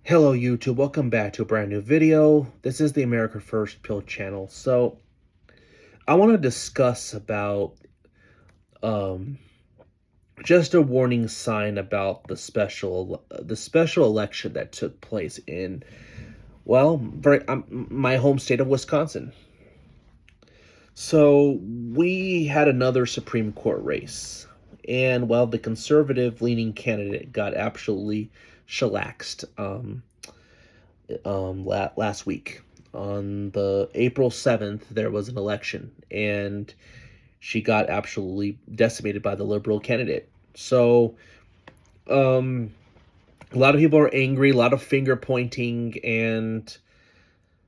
Hello YouTube, welcome back to a brand new video. This is the America First Pill channel. So I want to discuss about um, just a warning sign about the special election that took place in my home state of Wisconsin. So we had another Supreme Court race, and the conservative leaning candidate got absolutely shellaxed. Last week. On the April 7th, there was an election, and she got absolutely decimated by the liberal candidate. So, um, a lot of people are angry, a lot of finger pointing, and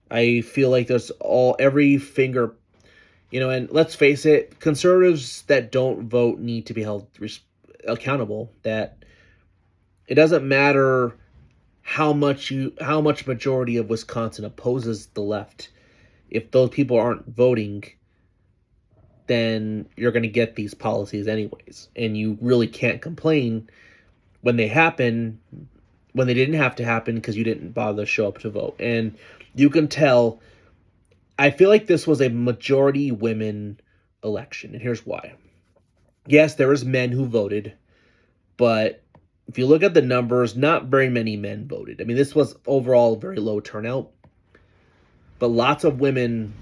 I feel like there's every finger, and let's face it, conservatives that don't vote need to be held accountable. That it doesn't matter how much majority of Wisconsin opposes the left. If those people aren't voting, then you're going to get these policies anyways, and you really can't complain when they happen, when they didn't have to happen because you didn't bother to show up to vote. And you can tell, I feel like this was a majority women election, and here's why. Yes, there was men who voted, but if you look at the numbers, not very many men voted. I mean, this was overall a very low turnout, but lots of women.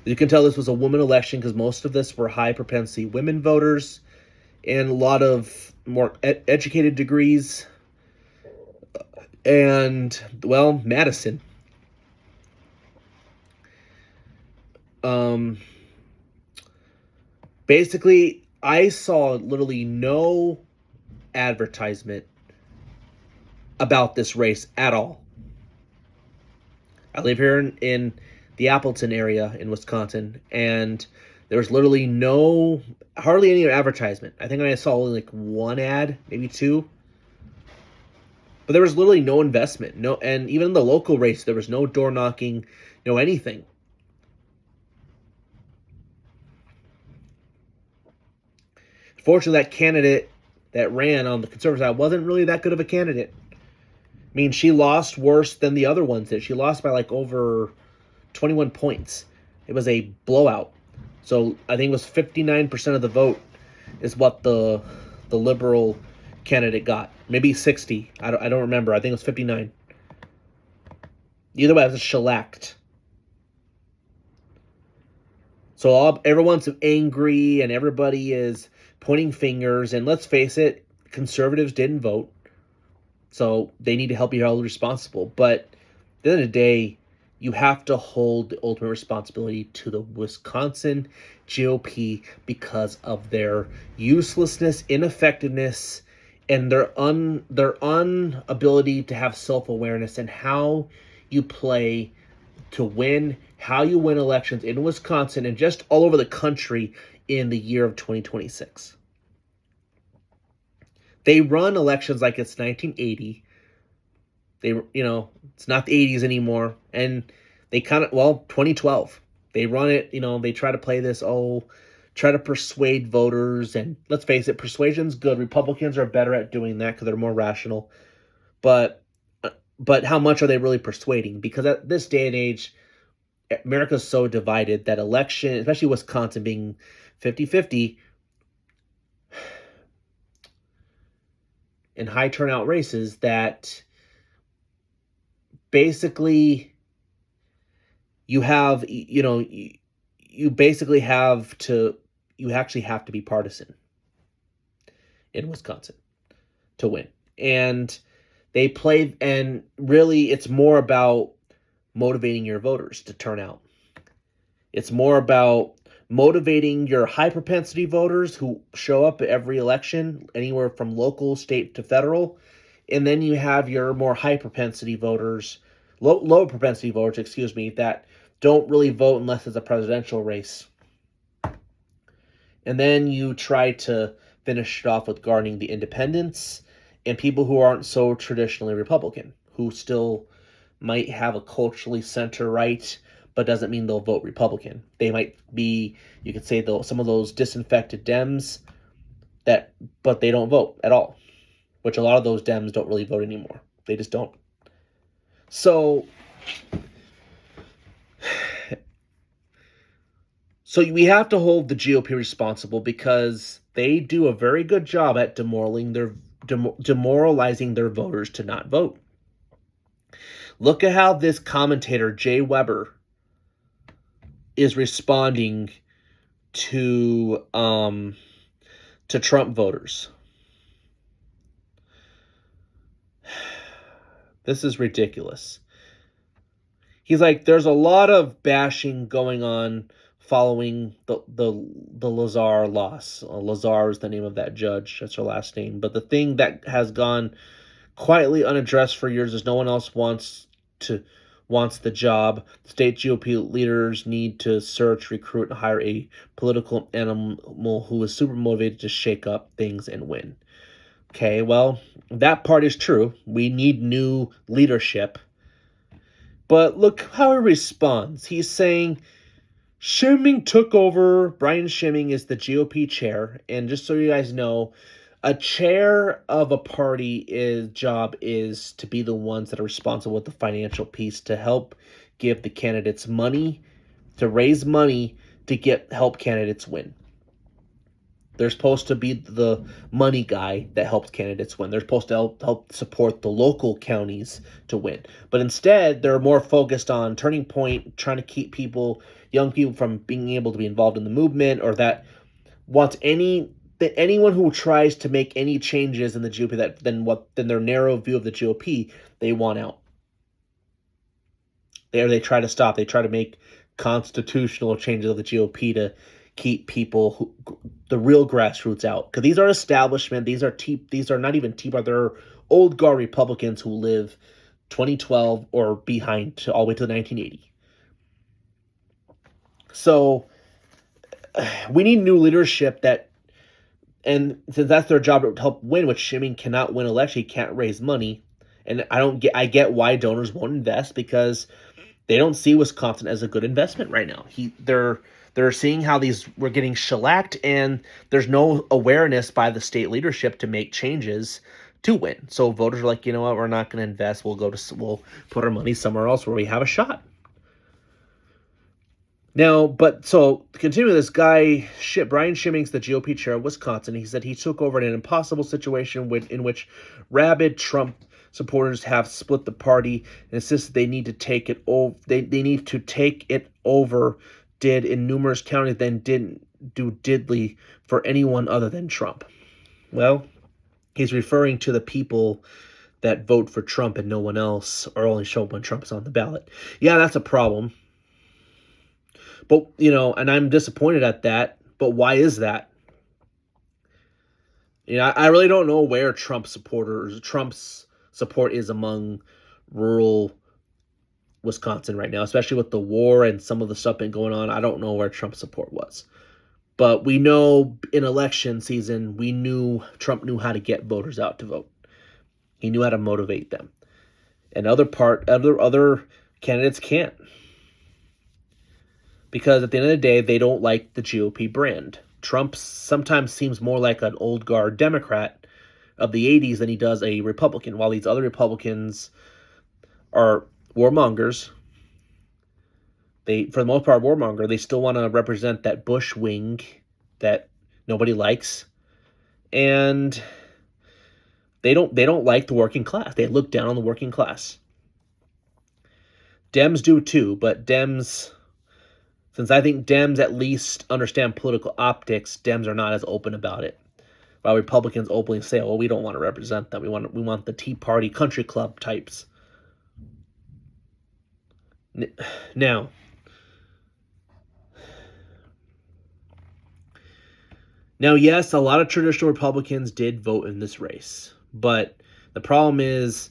You can tell this was a woman election because most of this were high propensity women voters and a lot of more educated degrees. And, Madison. Um, Basically, I saw literally no advertisement about this race at all. I live here in the Appleton area in Wisconsin, and there was literally hardly any advertisement. I think I saw only like one ad, maybe two, but there was literally no investment. No, and even in the local race, there was no door knocking, no anything. Fortunately, that candidate that ran on the conservative side wasn't really that good of a candidate. I mean, she lost worse than the other ones did. She lost by like over 21 points. It was a blowout. So I think it was 59% of the vote is what the liberal candidate got. Maybe 60. I don't remember. I think it was 59. Either way, it was shellacked. So everyone's angry and everybody is pointing fingers. And let's face it, conservatives didn't vote. So they need to help you held responsible. But at the end of the day, you have to hold the ultimate responsibility to the Wisconsin GOP because of their uselessness, ineffectiveness, and their inability to have self-awareness and how you play to win, how you win elections in Wisconsin and just all over the country in the year of 2026. They run elections like it's 1980. It's not the 80s anymore. And they 2012. They run it, they try to play this, try to persuade voters. And let's face it, persuasion's good. Republicans are better at doing that because they're more rational. But how much are they really persuading? Because at this day and age, America's so divided that election, especially Wisconsin being 50-50, in high turnout races, that basically you actually have to be partisan in Wisconsin to win. And they play, and really it's more about motivating your voters to turn out. It's more about motivating your high propensity voters who show up at every election, anywhere from local, state to federal. And then you have your more high propensity voters, low propensity voters, that don't really vote unless it's a presidential race. And then you try to finish it off with guarding the independents and people who aren't so traditionally Republican, who still might have a culturally center right, but doesn't mean they'll vote Republican. They might be, you could say, some of those disinfected Dems but they don't vote at all, which a lot of those Dems don't really vote anymore. They just don't. So we have to hold the GOP responsible because they do a very good job at demoralizing their voters to not vote. Look at how this commentator, Jay Weber, is responding to Trump voters. This is ridiculous. He's like, there's a lot of bashing going on following the Lazar loss. Lazar is the name of that judge. That's her last name. But the thing that has gone quietly unaddressed for years is no one else wants the job. State GOP leaders need to search, recruit, and hire a political animal who is super motivated to shake up things and win. Okay, well, that part is true. We need new leadership. But look how he responds. He's saying, Schimming took over. Brian Schimming is the GOP chair. And just so you guys know, a chair of a party job is to be the ones that are responsible with the financial piece to help give the candidates money, to raise money to help candidates win. They're supposed to be the money guy that helps candidates win. They're supposed to help support the local counties to win. But instead, they're more focused on Turning Point, trying to keep young people from being able to be involved in the movement, or that wants anyone who tries to make any changes in the GOP then their narrow view of the GOP, they want out. They try to stop. They try to make constitutional changes of the GOP to keep the real grassroots out, because these are establishment. These are not even Tea Party. They're old guard Republicans who live 2012 or behind all the way to 1980. So we need new leadership and since that's their job to help win, which Schimming cannot win election, he can't raise money, and I get why donors won't invest, because they don't see Wisconsin as a good investment right now. They're seeing how we're getting shellacked, and there's no awareness by the state leadership to make changes to win. So voters are like, you know what, we're not going to invest. We'll put our money somewhere else where we have a shot. Now, so to continue this guy, Brian Schimming's the GOP chair of Wisconsin. He said he took over in an impossible situation in which rabid Trump supporters have split the party and insisted they need to take it over. They need to take it over. Did in numerous counties, then didn't do diddly for anyone other than Trump. Well, he's referring to the people that vote for Trump and no one else, or only show up when Trump's on the ballot. Yeah, that's a problem. But, and I'm disappointed at that. But why is that? I really don't know where Trump's support is among rural Wisconsin right now, especially with the war and some of the stuff been going on. I don't know where Trump's support was. But we know in election season, Trump knew how to get voters out to vote. He knew how to motivate them. And other candidates can't. Because at the end of the day, they don't like the GOP brand. Trump sometimes seems more like an old guard Democrat of the 80s than he does a Republican, while these other Republicans are warmongers. They, for the most part, warmonger. They still want to represent that Bush wing that nobody likes, and they don't like the working class. They look down on the working class. Dems do too, but since I think Dems at least understand political optics, Dems are not as open about it. While Republicans openly say, "Well, we don't want to represent them. We want the Tea Party country club types." Now, yes, a lot of traditional Republicans did vote in this race, but the problem is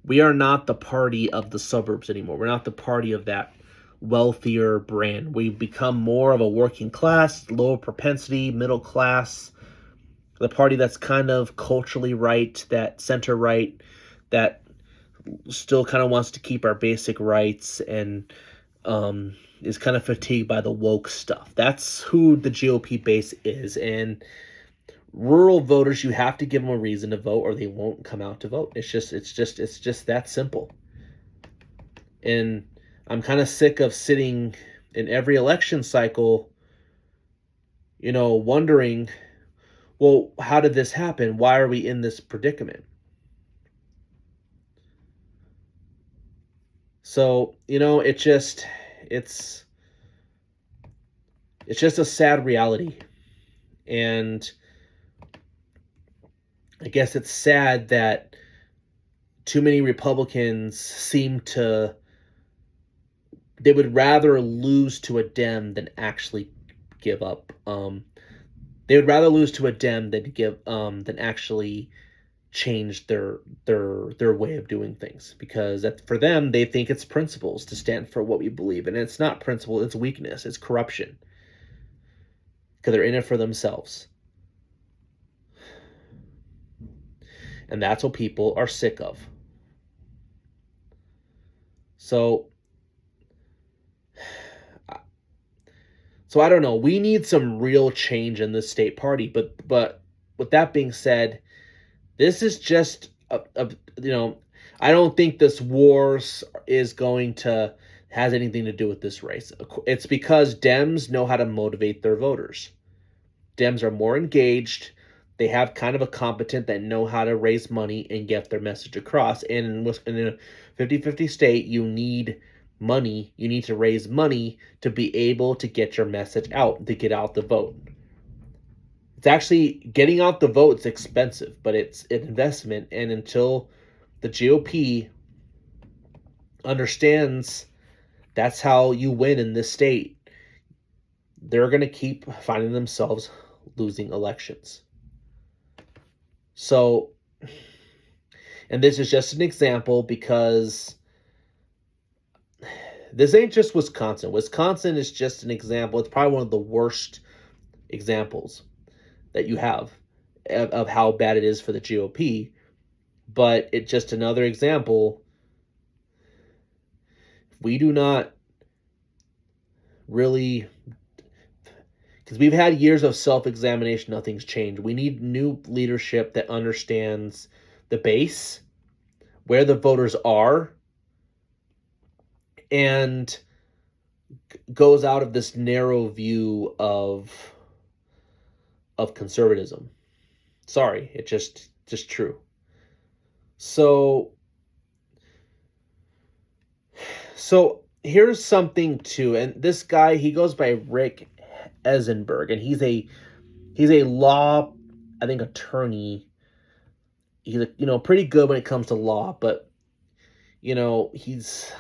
we are not the party of the suburbs anymore. We're not the party of that wealthier brand. We've become more of a working class, low propensity, middle class, the party that's kind of culturally right, that center right, that still kind of wants to keep our basic rights and is kind of fatigued by the woke stuff. That's who the GOP base is. And rural voters, you have to give them a reason to vote or they won't come out to vote. It's just that simple. And I'm kind of sick of sitting in every election cycle, wondering, well, how did this happen? Why are we in this predicament? So, it's just a sad reality. And I guess it's sad that too many Republicans they would rather lose to a Dem than actually give up. They would rather lose to a Dem than actually change their way of doing things, because for them, they think it's principles to stand for what we believe, and it's not principle, it's weakness, it's corruption, because they're in it for themselves. And that's what people are sick of. So I don't know. We need some real change in this state party. But with that being said, this is just I don't think this war has anything to do with this race. It's because Dems know how to motivate their voters. Dems are more engaged. They have kind of a competent that know how to raise money and get their message across. And in a 50-50 state, you need money. You need to raise money to be able to get your message out, to get out the vote. It's actually, getting out the vote is expensive, but it's an investment. And until the GOP understands that's how you win in this state, they're going to keep finding themselves losing elections. So, and this is just an example, because this ain't just Wisconsin. Wisconsin is just an example. It's probably one of the worst examples that you have of how bad it is for the GOP. But it's just another example. We do not really, because we've had years of self-examination, nothing's changed. We need new leadership that understands the base, where the voters are, and goes out of this narrow view of conservatism. Sorry, it's just true. So here's something too, and this guy, he goes by Rick Eisenberg, and he's a law, I think, attorney. He's pretty good when it comes to law, but he's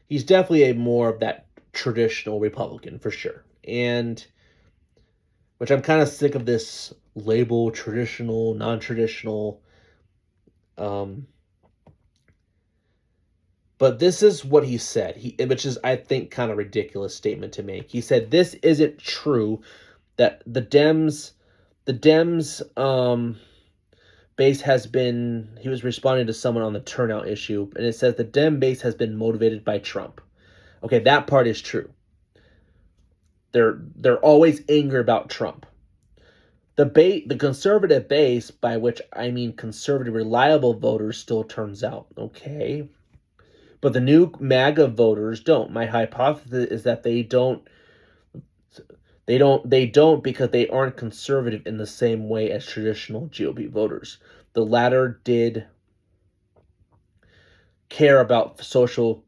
definitely a more of that traditional Republican for sure. And which I'm kind of sick of this label, traditional, non-traditional. But this is what he said, which is, I think, kind of ridiculous statement to make. He said, this isn't true, that the Dems base has been, he was responding to someone on the turnout issue, and it says the Dem base has been motivated by Trump. Okay, that part is true. They're always angry about Trump. The conservative base, by which I mean conservative reliable voters, still turns out. Okay. But the new MAGA voters don't. My hypothesis is that they don't because they aren't conservative in the same way as traditional GOP voters. The latter did care about social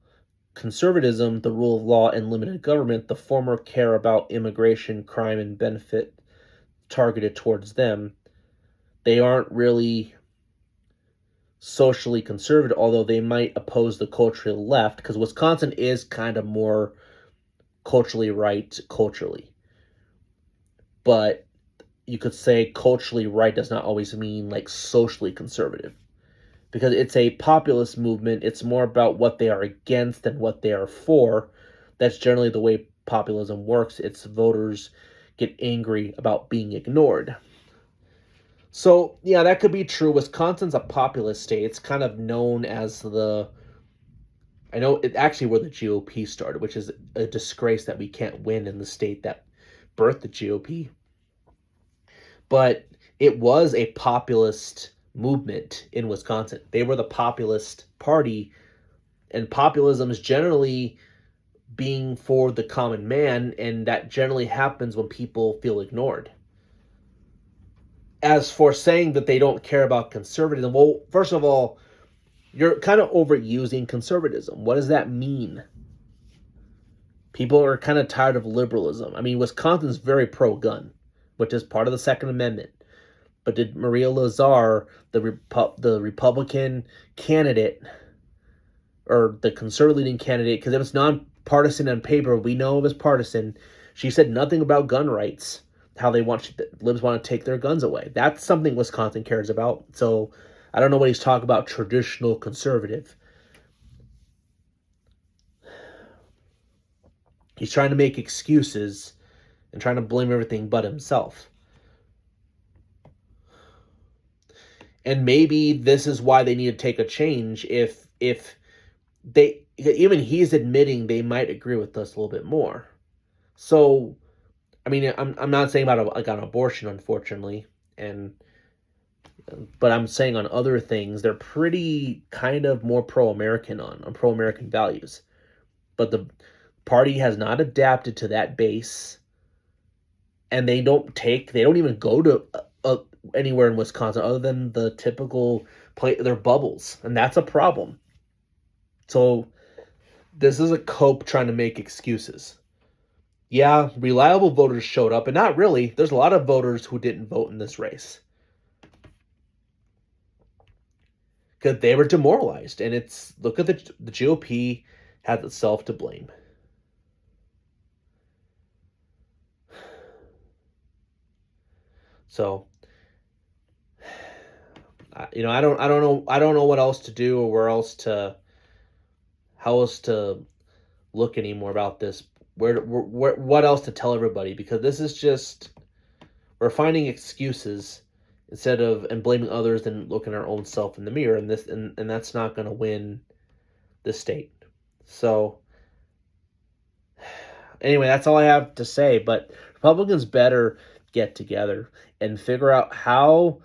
conservatism, the rule of law, and limited government. The former care about immigration, crime, and benefit targeted towards them. They aren't really socially conservative, although they might oppose the culturally left, because Wisconsin is kind of more culturally right culturally. But you could say culturally right does not always mean like socially conservative, because it's a populist movement. It's more about what they are against than what they are for. That's generally the way populism works. Its voters get angry about being ignored. So, yeah, that could be true. Wisconsin's a populist state. It's kind of known as I know it actually where the GOP started, which is a disgrace that we can't win in the state that birthed the GOP. But it was a populist movement in Wisconsin. They were the populist party And populism is generally being for the common man, and that generally happens when people feel ignored. As for saying that they don't care about conservatism, well, first of all, you're kind of overusing conservatism. What does that mean? People are kind of tired of liberalism. I mean, Wisconsin's very pro-gun, which is part of the Second Amendment. But did Maria Lazar, the Republican candidate, or the conservative-leaning candidate, because it was nonpartisan on paper, we know it was partisan, she said nothing about gun rights, how libs want to take their guns away. That's something Wisconsin cares about. So I don't know what he's talking about, traditional conservative. He's trying to make excuses and trying to blame everything but himself. And maybe this is why they need to take a change. If they, even he's admitting they might agree with us a little bit more. So, I mean, I'm not saying about like on abortion, unfortunately, but I'm saying on other things they're pretty kind of more pro-American on pro-American values. But the party has not adapted to that base, and they don't even go to anywhere in Wisconsin other than the typical their bubbles, and that's a problem. So this is a cope trying to make excuses. Yeah, reliable voters showed up, and not really. There's a lot of voters who didn't vote in this race because they were demoralized, and look at the GOP has itself to blame. So, I don't know what else to do or how else to look anymore about this. What else to tell everybody? Because this is just, we're finding excuses instead of and blaming others and looking at our own self in the mirror, and that's not going to win the state. So anyway, that's all I have to say. But Republicans better get together and figure out how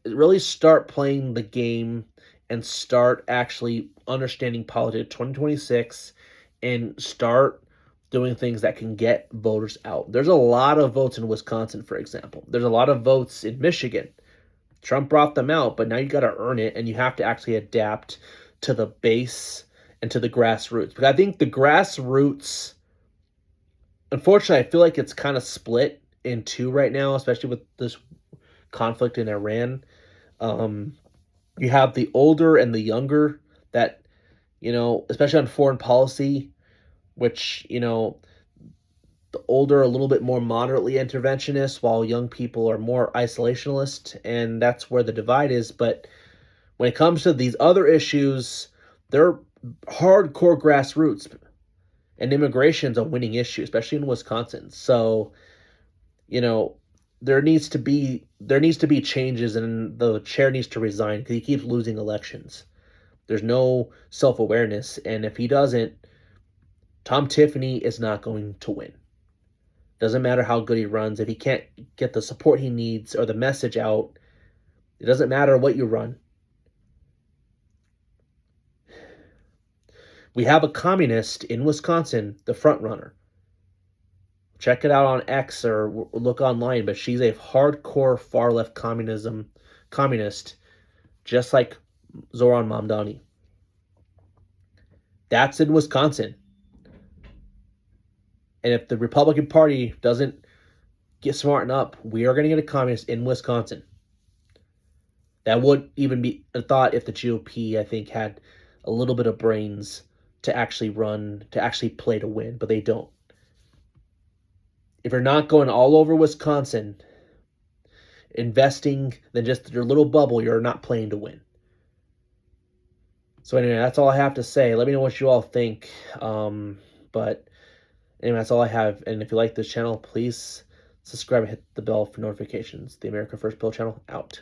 really start playing the game and start actually understanding politics 2026 and start doing things that can get voters out. There's a lot of votes in Wisconsin, for example. There's a lot of votes in Michigan. Trump brought them out, but now you got to earn it, and you have to actually adapt to the base and to the grassroots. Because I think the grassroots, unfortunately, I feel like it's kind of split in two right now, especially with this conflict in Iran. You have the older and the younger that, especially on foreign policy, which, the older are a little bit more moderately interventionist, while young people are more isolationist, and that's where the divide is. But when it comes to these other issues, they're hardcore grassroots, and immigration's a winning issue, especially in Wisconsin. So, there needs to be changes, and the chair needs to resign because he keeps losing elections. There's no self-awareness, and if he doesn't, Tom Tiffany is not going to win. Doesn't matter how good he runs. If he can't get the support he needs or the message out, it doesn't matter what you run. We have a communist in Wisconsin, the front runner. Check it out on X or look online, but she's a hardcore far-left communist, just like Zoran Mamdani. That's in Wisconsin. And if the Republican Party doesn't get smartened up, we are going to get a communist in Wisconsin. That would even be a thought if the GOP, I think, had a little bit of brains to actually play to win, but they don't. If you're not going all over Wisconsin, investing than just your little bubble, you're not playing to win. So anyway, that's all I have to say. Let me know what you all think. But anyway, that's all I have. And if you like this channel, please subscribe and hit the bell for notifications. The America First Pill channel, out.